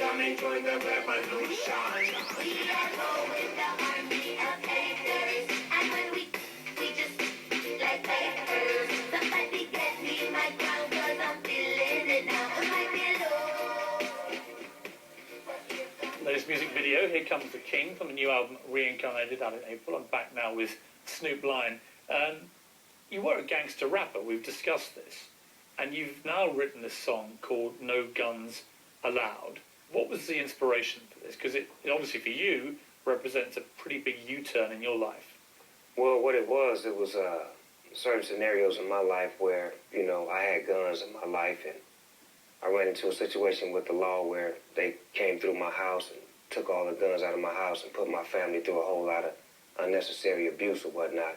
come enjoy the revolution. We are going the army of haters, and when we just like papers. Somebody get me my crown, cause I'm feeling it now. My pillow. Latest music video, Here Comes the King, from the new album Reincarnated, out in April. I'm back now with Snoop Lion. You were a gangster rapper, we've discussed this, and you've now written this song called No Guns Allowed. What was the inspiration for this? Because it obviously for you represents a pretty big U-turn in your life. Well, what it was certain scenarios in my life where, I had guns in my life, and I ran into a situation with the law where they came through my house and took all the guns out of my house and put my family through a whole lot of unnecessary abuse or whatnot.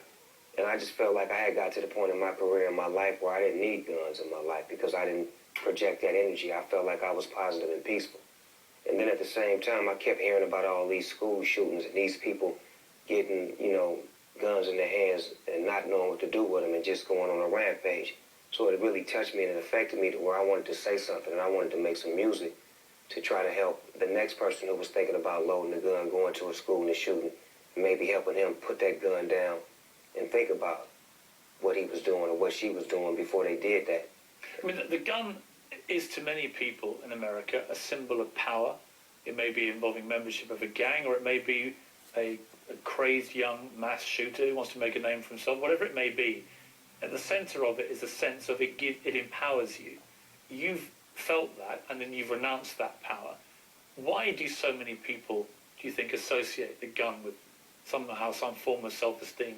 And I just felt like I had got to the point in my career in my life where I didn't need guns in my life because I didn't project that energy. I felt like I was positive and peaceful. And then at the same time, I kept hearing about all these school shootings and these people getting, guns in their hands and not knowing what to do with them and just going on a rampage. So it really touched me and it affected me to where I wanted to say something and I wanted to make some music to try to help the next person who was thinking about loading a gun, going to a school and shooting, and maybe helping him put that gun down and think about what he was doing or what she was doing before they did that. I mean, the gun is to many people in America a symbol of power. It may be involving membership of a gang, or it may be a crazed young mass shooter who wants to make a name for himself, whatever it may be. At the centre of it is a sense of it empowers you. You've felt that, and then you've renounced that power. Why do so many people, do you think, associate the gun with somehow some form of self-esteem?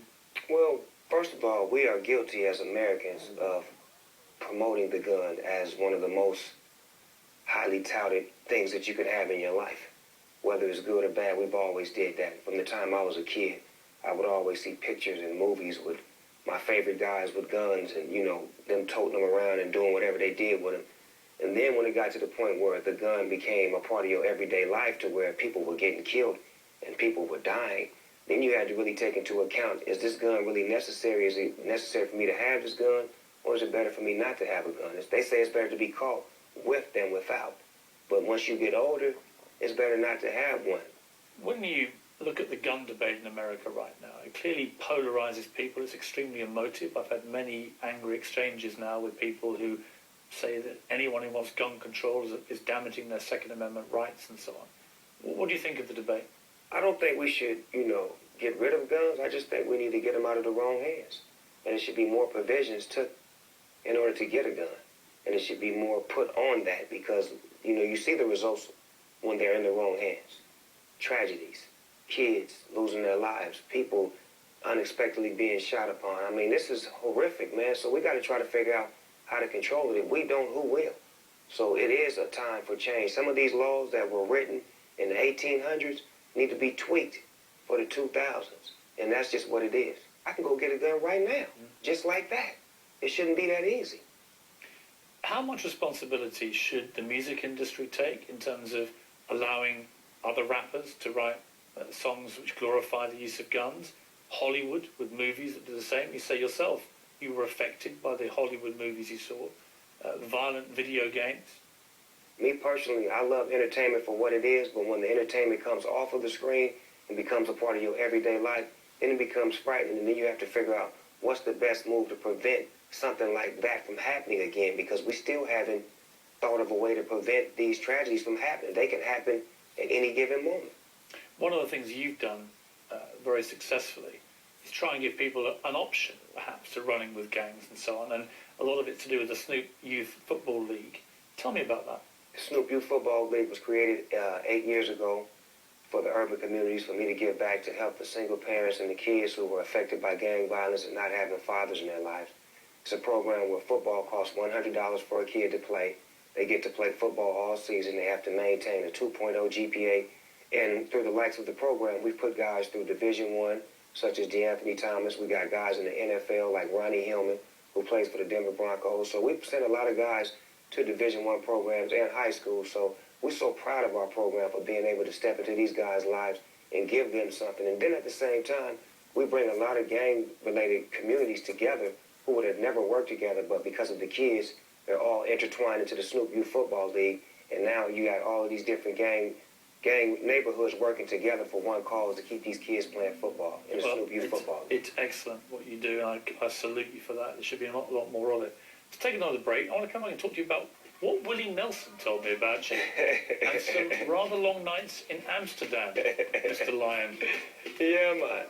Well, first of all, we are guilty as Americans of promoting the gun as one of the most highly touted things that you could have in your life. Whether it's good or bad, we've always did that. From the time I was a kid, I would always see pictures and movies with my favorite guys with guns and, them toting them around and doing whatever they did with them. And then when it got to the point where the gun became a part of your everyday life to where people were getting killed and people were dying, then you had to really take into account, is this gun really necessary? Is it necessary for me to have this gun? Or is it better for me not to have a gun? They say it's better to be caught with than without. But once you get older, it's better not to have one. When you look at the gun debate in America right now, it clearly polarizes people. It's extremely emotive. I've had many angry exchanges now with people who say that anyone who wants gun control is damaging their Second Amendment rights and so on. What do you think of the debate? I don't think we should, get rid of guns. I just think we need to get them out of the wrong hands. And it should be more provisions took in order to get a gun. And it should be more put on that because, you see the results when they're in the wrong hands. Tragedies, kids losing their lives, people unexpectedly being shot upon. I mean, this is horrific, man. So we got to try to figure out how to control it. If we don't, who will? So it is a time for change. Some of these laws that were written in the 1800s need to be tweaked for the 2000s. And that's just what it is. I can go get a gun right now, just like that. It shouldn't be that easy. How much responsibility should the music industry take in terms of allowing other rappers to write songs which glorify the use of guns? Hollywood, with movies that do the same. You say yourself, you were affected by the Hollywood movies you saw. Violent video games. Me personally, I love entertainment for what it is, but when the entertainment comes off of the screen and becomes a part of your everyday life, then it becomes frightening, and then you have to figure out what's the best move to prevent something like that from happening again, because we still haven't thought of a way to prevent these tragedies from happening. They can happen at any given moment. One of the things you've done very successfully is try and give people an option, perhaps, to running with gangs and so on, and a lot of it's to do with the Snoop Youth Football League. Tell me about that. The Snoop Youth Football League was created 8 years ago for the urban communities, for me to give back to help the single parents and the kids who were affected by gang violence and not having fathers in their lives. It's a program where football costs $100 for a kid to play. They get to play football all season. They have to maintain a 2.0 GPA. And through the likes of the program, we've put guys through Division I, such as DeAnthony Thomas. We got guys in the NFL like Ronnie Hillman, who plays for the Denver Broncos. So we've sent a lot of guys to Division I programs and high school. So we're so proud of our program for being able to step into these guys' lives and give them something. And then at the same time, we bring a lot of gang-related communities together who would have never worked together, but because of the kids, they're all intertwined into the Snoop Youth Football League, And now you got all of these different gang neighborhoods working together for one cause to keep these kids playing football in the Snoop Youth Football League. It's excellent what you do, and I salute you for that. There should be a lot more of it. Let's take another break. I want to come back and talk to you about what Willie Nelson told me about you and some rather long nights in Amsterdam, Mr. Lion. Yeah, man.